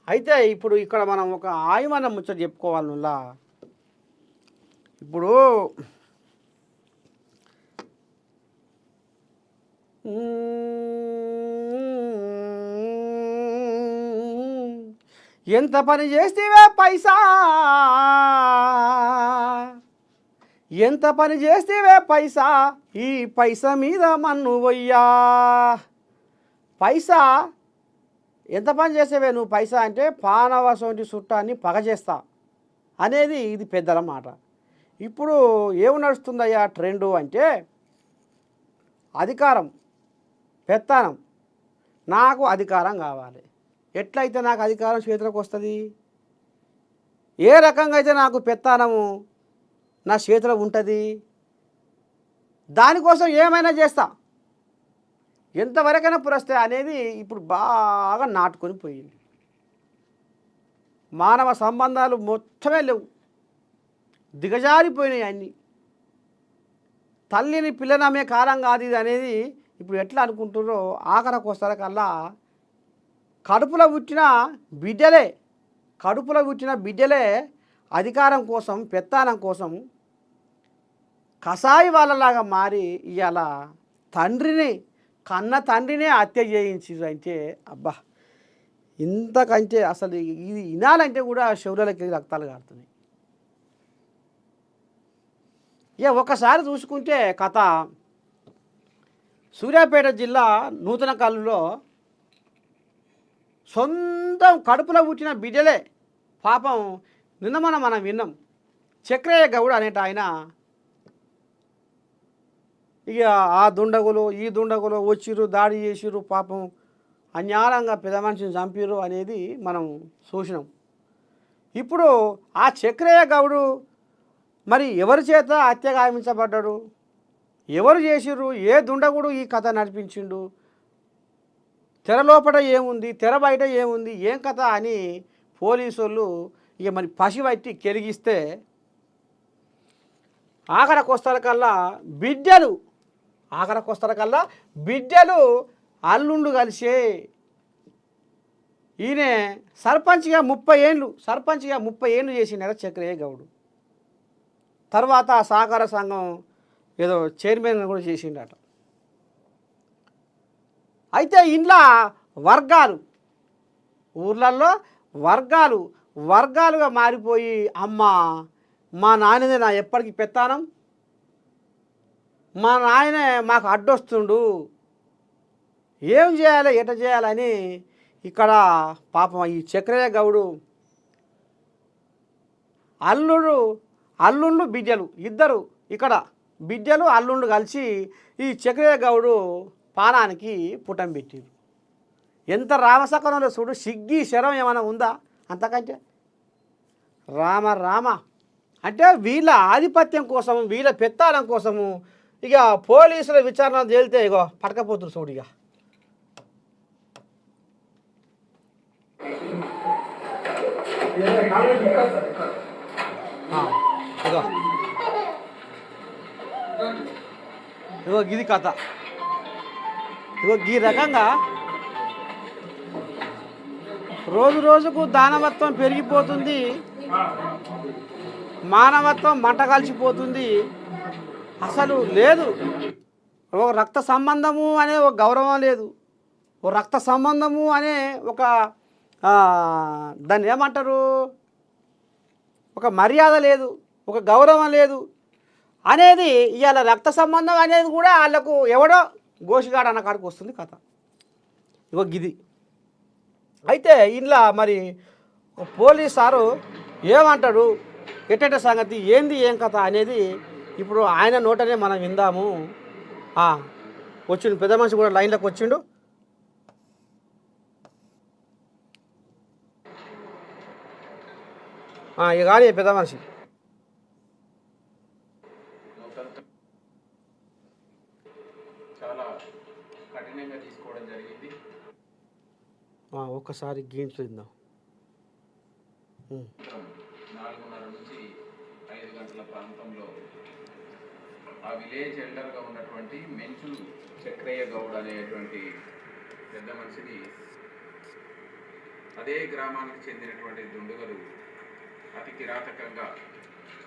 అయితే ఇప్పుడు ఇక్కడ మనం ఒక ఆయమన ముచ్చట చెప్పుకోవాలనులా. ఇప్పుడు ఎంత పని చేస్తేవే పైసా, ఎంత పని చేస్తేవే పైసా, ఈ పైసా మీద మన్ను వయ్యా. పైసా ఎంత పని చేసేవే నువ్వు పైసా అంటే పానవసంటి చుట్టాన్ని పగ చేస్తా అనేది ఇది పెద్దల మాట. ఇప్పుడు ఏమి నడుస్తుందయ్యా ట్రెండు అంటే అధికారం, పెత్తనం. నాకు అధికారం కావాలి. ఎట్లయితే నాకు అధికారం చేతిలోకి వస్తుంది, ఏ రకంగా అయితే నాకు పెత్తనము నా చేతిలో ఉంటుంది, దానికోసం ఏమైనా చేస్తా, ఎంతవరకైనా పురస్తే అనేది ఇప్పుడు బాగా నాటుకొని పోయింది. మానవ సంబంధాలు మొత్తమే లేవు, దిగజారిపోయినాయి అన్నీ. తల్లిని పిల్లనమ్మే కాలం కాదు ఇది అనేది ఇప్పుడు ఎట్లా అనుకుంటున్నారో ఆఖరికి వస్తారకల్లా కడుపులో పుట్టిన బిడ్డలే అధికారం కోసం, పెత్తానం కోసం కసాయి వాళ్ళలాగా మారి ఇవాళ కన్న తండ్రినే హత్య చేయించారంటే అబ్బా, ఇంతకంటే అసలు ఇది వినాలంటే కూడా శౌర్యాలకి రక్తాలు కారుతున్నాయి. ఇక ఒకసారి చూసుకుంటే కథ సూర్యాపేట జిల్లా నూతన కల్లులో సొంతం కడుపులో పుట్టిన బిడ్డలే పాపం. నిన్న మనం విన్నాం, చక్రయ్య గౌడ్ అనేట ఆయన ఇక ఆ దుండగులు ఈ దుండగులు వచ్చిర్రు, దాడి చేసిర్రు, పాపం అన్యాయంగా పెద్ద మనిషిని చంపిర్రు అనేది మనం చూసినాం. ఇప్పుడు ఆ చక్రయ్య గౌడు మరి ఎవరి చేత హత్య గావించబడ్డాడు, ఎవరు చేసిర్రు, ఏ దుండగుడు ఈ కథ నడిపించిండు, తెర లోపల ఏముంది, తెర బయట ఏముంది, ఏం కథ అని పోలీసు వాళ్ళు ఇక మరి పసిబట్టి కెలిగిస్తే ఆఖరికి వస్తారకల్లా బిడ్డలు అల్లుండు కలిసే ఈయన సర్పంచ్గా 30 ఏళ్ళు చేసినారు చక్రయ్య గౌడు. తర్వాత సహకార సంఘం ఏదో చైర్మన్ కూడా చేసిండట. అయితే ఇంట్లో ఊర్లల్లో వర్గాలుగా మారిపోయి, అమ్మ మా నాయనదే నా ఎప్పటికీ పెత్తానం, మా నాయనే మాకు అడ్డొస్తుండు, ఏం చేయాలి ఎట చేయాలని ఇక్కడ పాపం ఈ చక్రయ్య గౌడు అల్లుండు బిడ్డలు ఇద్దరు, ఇక్కడ బిడ్డలు అల్లుండు కలిసి ఈ చక్రయ్య గౌడు పానానికి పుటం పెట్టిరు. ఎంత రామసకరంలో చూడు, సిగ్గి శరం ఏమైనా ఉందా అంతకంటే. రామ అంటే వీళ్ళ ఆధిపత్యం కోసము, వీళ్ళ పెత్తాలం కోసము ఇక పోలీసుల విచారణ తేలితే ఇగో పట్టకపోతురు చూడు. ఇగో ఇది కథ. ఈ రకంగా రోజుకు దానవత్వం పెరిగిపోతుంది, మానవత్వం మంట కలిసిపోతుంది. అసలు లేదు, ఒక రక్త సంబంధము అనే ఒక గౌరవం లేదు, ఒక రక్త సంబంధము అనే ఒక దాన్ని ఏమంటారు, ఒక మర్యాద లేదు, ఒక గౌరవం లేదు అనేది. ఇవాళ రక్త సంబంధం అనేది కూడా వాళ్ళకు ఎవడో గోషిగాడు అన్న కాడికి వస్తుంది కథ. ఇగో గిది. అయితే ఇంట్లో మరి పోలీస్ సారు ఏమంటాడు, ఎట్టట సంగతి ఏంది ఏం కథ అనేది ఇప్పుడు ఆయన నోటనే మనం విందాము. వచ్చిండు పెద్ద మనిషి కూడా లైన్లోకి వచ్చిండు. ఇక కానీ పెద్ద మనిషి చాలా కఠినంగా తీసుకోవడం జరిగింది. ఒక్కసారి గేమ్స్ చూద్దాం. 4:30 నుంచి 5 గంటల ప్రాంతంలో ఆ విలేజ్ ఎల్డర్గా ఉన్నటువంటి మెంచు చక్రయ్య గౌడ్ అనేటువంటి పెద్ద మనిషిని అదే గ్రామానికి చెందినటువంటి దుండగులు అతి కిరాతకంగా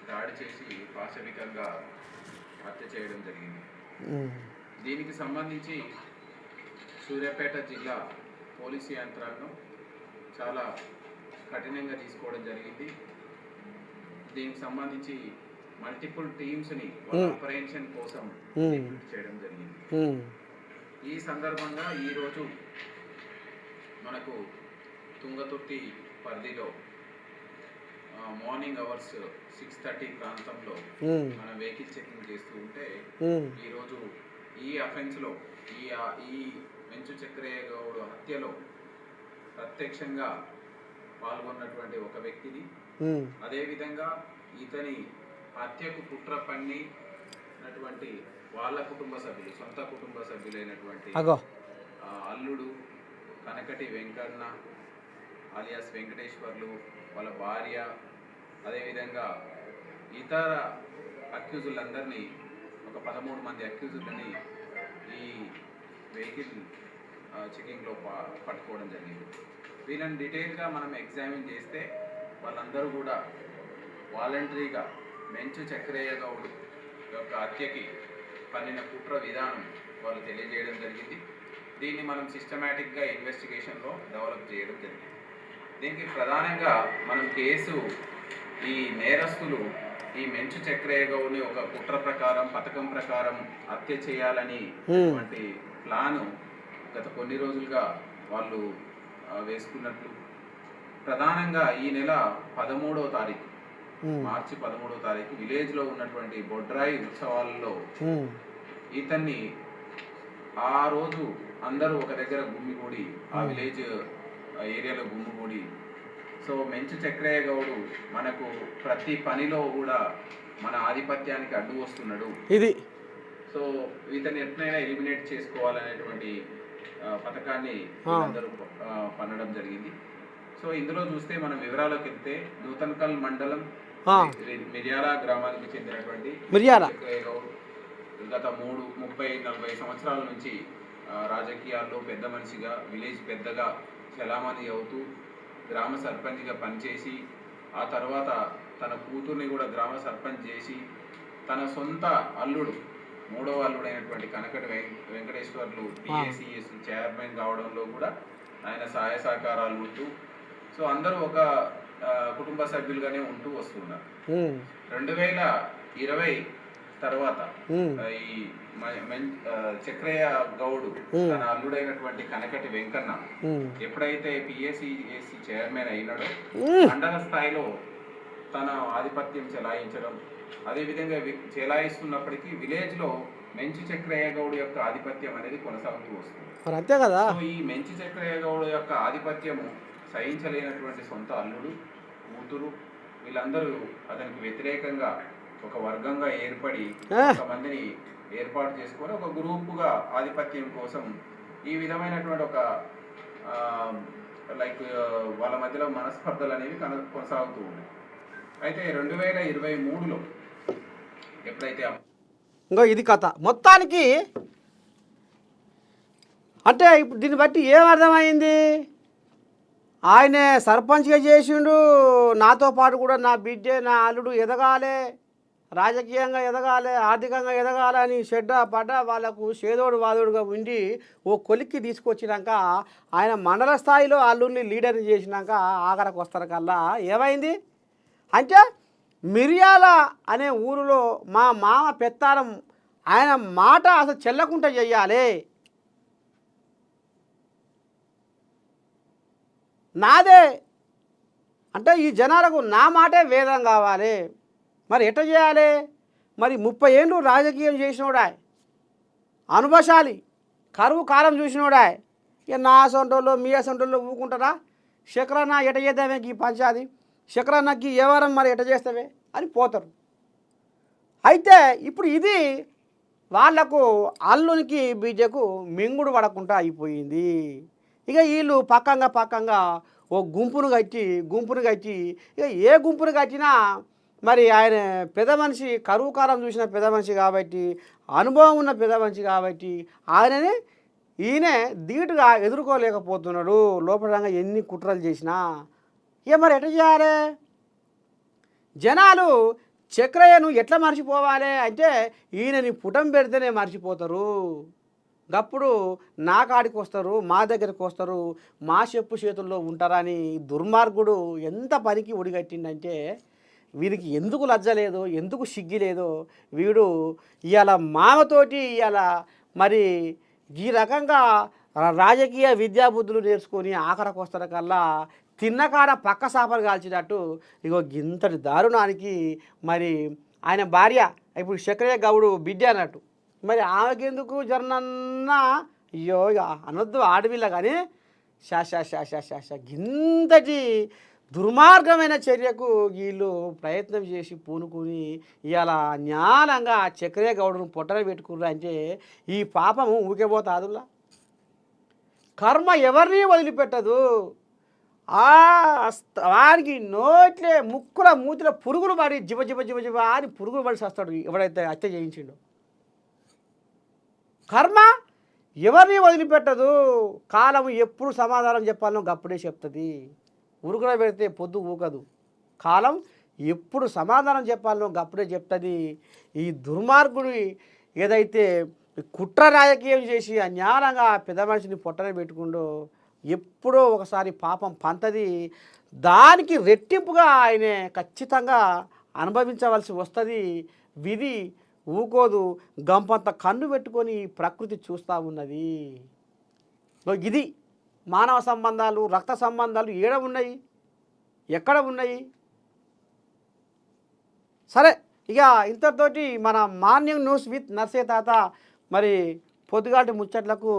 దాడి చేసి పాశవికంగా హత్య చేయడం జరిగింది. దీనికి సంబంధించి సూర్యాపేట జిల్లా పోలీసు యంత్రాంగం చాలా కఠినంగా తీసుకోవడం జరిగింది. దీనికి సంబంధించి మల్టిపుల్ టీమ్స్ని ఆపరేషన్ కోసం చేయడం జరిగింది. ఈ సందర్భంగా ఈరోజు మనకు తుంగతుర్తి పరిధిలో మార్నింగ్ అవర్స్ 6:30 ప్రాంతంలో మనం వెహికల్ చెకింగ్ చేస్తూ ఉంటే ఈరోజు ఈ అఫెన్స్లో ఈ మెంచు చక్రయ్య గౌడ్ హత్యలో ప్రత్యక్షంగా పాల్గొన్నటువంటి ఒక వ్యక్తిని, అదేవిధంగా ఇతని హత్యకు కుట్ర పన్నినటువంటి వాళ్ళ కుటుంబ సభ్యులు, సొంత కుటుంబ సభ్యులైనటువంటి అల్లుడు కనకటి వెంకన్న అలియాస్ వెంకటేశ్వర్లు, వాళ్ళ భార్య, అదేవిధంగా ఇతర అక్యూజులందరినీ ఒక 13 మంది అక్యూజులని ఈ వెహికల్ చెకింగ్లో పట్టుకోవడం జరిగింది. వీళ్ళని డీటెయిల్గా మనం ఎగ్జామిన్ చేస్తే వాళ్ళందరూ కూడా వాలంటరీగా మెంచు చక్రయ్య గౌడ్ యొక్క హత్యకి పన్నిన కుట్ర విధానం వాళ్ళు తెలియజేయడం జరిగింది. దీన్ని మనం సిస్టమేటిక్గా ఇన్వెస్టిగేషన్లో డెవలప్ చేయడం జరిగింది. దీనికి ప్రధానంగా మనం కేసు ఈ నేరస్తులు ఈ మెంచు చక్రయ్య గౌడ్ని ఒక కుట్ర ప్రకారం, పథకం ప్రకారం హత్య చేయాలని ప్లాను గత కొన్ని రోజులుగా వాళ్ళు వేసుకున్నట్లు, ప్రధానంగా ఈ నెల 13వ తారీఖు మార్చి 13వ తారీఖు విలేజ్లో ఉన్నటువంటి బొడ్రాయి ఉత్సవాలలో ఇతన్ని ఆ రోజు అందరూ ఒక దగ్గర గుమ్మిగూడి, ఆ విలేజ్ ఏరియాలో గుమ్మిగూడి, సో మెంచు చక్రయ్య గౌడు మనకు ప్రతి పనిలో కూడా మన ఆధిపత్యానికి అడ్డు వస్తున్నాడు, ఇది సో ఇతన్ని ఎట్లయినా ఎలిమినేట్ చేసుకోవాలనేటువంటి పథకాన్ని అందరూ పన్నడం జరిగింది. సో ఇందులో చూస్తే మనం వివరాలకు వెళ్తే నూతన్కల్ మండలం మిర్యాల గ్రామానికి చెందినటువంటి చక్రయ్య గౌడ్ గత 30-40 సంవత్సరాల నుంచి రాజకీయాల్లో పెద్ద మనిషిగా, విలేజ్ పెద్దగా చలామణి అవుతూ గ్రామ సర్పంచ్గా పనిచేసి, ఆ తర్వాత తన కూతుర్ని కూడా గ్రామ సర్పంచ్ చేసి, తన సొంత అల్లుడు 3వ అల్లుడైనటువంటి కనకటి వెంకటేశ్వర్లు పిఏసిఎస్ చైర్మన్ కావడంలో కూడా ఆయన సహాయ సహకారాలు ఉంటూ, సో అందరూ ఒక కుటుంబ సభ్యులుగానే ఉంటూ వస్తున్నారు. 2020 తర్వాత ఈ చక్రయ్య గౌడ్ తన అల్లుడైనటువంటి కనకటి వెంకన్న ఎప్పుడైతే పిఏసిఎస్ చైర్మన్ అయినాడో మండల స్థాయిలో తన ఆధిపత్యం చెలాయించడం, అదేవిధంగా చెలాయిస్తున్నప్పటికీ విలేజ్ లో మెంచు చక్రయ్య గౌడ్ యొక్క ఆధిపత్యం అనేది కొనసాగుతూ వస్తుంది. అంతే కదా. ఈ మెంచు చక్రయ్య గౌడ్ యొక్క ఆధిపత్యము సహించలేనటువంటి సొంత అల్లుడు, కూతురు వీళ్ళందరూ అతనికి వ్యతిరేకంగా ఒక వర్గంగా ఏర్పడి కొంతమందిని ఏర్పాటు చేసుకొని ఒక గ్రూపుగా ఆధిపత్యం కోసం ఈ విధమైనటువంటి ఒక వాళ్ళ మధ్యలో మనస్పర్ధలు అనేవి కొనసాగుతూ ఉన్నాయి. అయితే 2023లో ఎప్పుడైతే ఇంకో ఇది కథ మొత్తానికి అంటే ఇప్పుడు దీన్ని బట్టి ఏం అర్థమైంది, ఆయనే సర్పంచ్గా చేసిండు, నాతో పాటు కూడా నా బిడ్డ నా అల్లుడు ఎదగాలి, రాజకీయంగా ఎదగాలి, ఆర్థికంగా ఎదగాలి అని పడ్డ వాళ్ళకు చేదోడు వాదోడుగా ఉండి ఓ కొలిక్కి తీసుకొచ్చినాక ఆయన మండల స్థాయిలో అల్లుడిని లీడర్ని చేసినాక ఆఖరకు వస్తారు కల్లా ఏమైంది అంటే మిర్యాల అనే ఊరిలో మా మామ పెత్తారం ఆయన మాట అసలు చెల్లకుండా చెయ్యాలి, నాదే అంటే ఈ జనాలకు నా మాటే వేదం కావాలి. మరి ఎట్లా చేయాలి? మరి 30 ఏళ్ళు రాజకీయం చేసినోడా, అనుభవశాలి, కరువు కాలం చూసినోడా, ఇక నా సొంటోళ్ళు మీ సొంటోళ్ళు ఊకుంటారా, శకరన్న ఎట చేద్దామే ఈ పంచాది, శకరన్నకి ఏ వారం మరి ఎట చేస్తావే అని పోతారు. అయితే ఇప్పుడు ఇది వాళ్లకు అల్లునికి బీజకు మింగుడు పడకుండా అయిపోయింది. ఇక వీళ్ళు పక్కంగా ఓ గుంపును కట్టి ఇక ఏ గుంపును కట్టినా మరి ఆయన పెద్ద మనిషి, కరువు కాలం చూసిన పెద్ద మనిషి కాబట్టి, అనుభవం ఉన్న పెద్ద మనిషి కాబట్టి ఆయననే ఈయన ధీటుగా ఎదుర్కోలేకపోతున్నాడు. లోపలంగా ఎన్ని కుట్రలు చేసినా మరి ఎట్లా చేయాలి? జనాలు చక్రయ్యను ఎట్లా మర్చిపోవాలి అంటే ఈయనని పుటం పెడితేనే మర్చిపోతారు. గప్పుడు నా కాడికి వస్తారు, మా దగ్గరికి వస్తారు, మా చెప్పు చేతుల్లో ఉంటారని దుర్మార్గుడు ఎంత పనికి ఒడిగట్టిండంటే వీరికి ఎందుకు లజ్జ లేదో, ఎందుకు సిగ్గి లేదో వీడు ఇవాళ మామతోటి ఇవాళ మరి ఈ రకంగా రాజకీయ విద్యాబుద్ధులు నేర్చుకొని ఆఖరికి వస్తారు కల్లా తిన్నకాడ పక్క సాపలు కాల్చినట్టు ఇగో గింతటి దారుణానికి మరి ఆయన భార్య ఇప్పుడు చక్రయ్య గౌడు బిడ్డ అన్నట్టు మరి ఆమెకెందుకు జర్నన్న అయ్యో ఇక అనొద్దు ఆడపిల్ల కానీ శాశ గింతటి దుర్మార్గమైన చర్యకు వీళ్ళు ప్రయత్నం చేసి పూనుకుని ఇవాళ జ్ఞానంగా చక్రయ్య గౌడును పొట్టన పెట్టుకుర్రు అంటే ఈ పాపము ఊకెపోతాదులా కర్మ ఎవరిని వదిలిపెట్టదు. వానికి నోట్లే ముక్కుల మూతిలో పురుగులు పడి జిబ జిబ జిబ జిబ అని పురుగులు పడి వస్తాడు ఎవడైతే హత్య చేయించిండో. కర్మ ఎవరిని వదిలిపెట్టదు. కాలం ఎప్పుడు సమాధానం చెప్పాలో అప్పుడే చెప్తుంది. ఉరుకున పెడితే పొద్దు ఊకదు. కాలం ఎప్పుడు సమాధానం చెప్పాలో అప్పుడే చెప్తుంది. ఈ దుర్మార్గుడు ఏదైతే కుట్ర రాజకీయం చేసి అన్యాయంగా పెద్ద మనిషిని పొట్టన పెట్టుకుండో ఎప్పుడో ఒకసారి పాపం పంతది. దానికి రెట్టింపుగా ఆయన ఖచ్చితంగా అనుభవించవలసి వస్తుంది. విధి ఊకోదు. గంపంత కన్ను పెట్టుకొని ప్రకృతి చూస్తూ ఉన్నది. ఇది మానవ సంబంధాలు, రక్త సంబంధాలు ఏడ ఉన్నాయి, ఎక్కడ ఉన్నాయి? సరే ఇక ఇంతటితోటి మన మార్నింగ్ న్యూస్ విత్ నర్సే తాత మరి పొద్దుగాటి ముచ్చట్లకు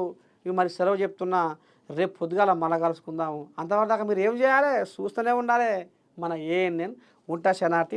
ఇవి మరి సెలవు చెప్తున్నా. రేపు పొద్దుగాల మళ్ళా కలుసుకుందాము. అంతవరకు దాకా మీరు ఏం చేయాలి? చూస్తూనే ఉండాలి మన ఏఎన్ఎన్ ఉంటా శనార్థి.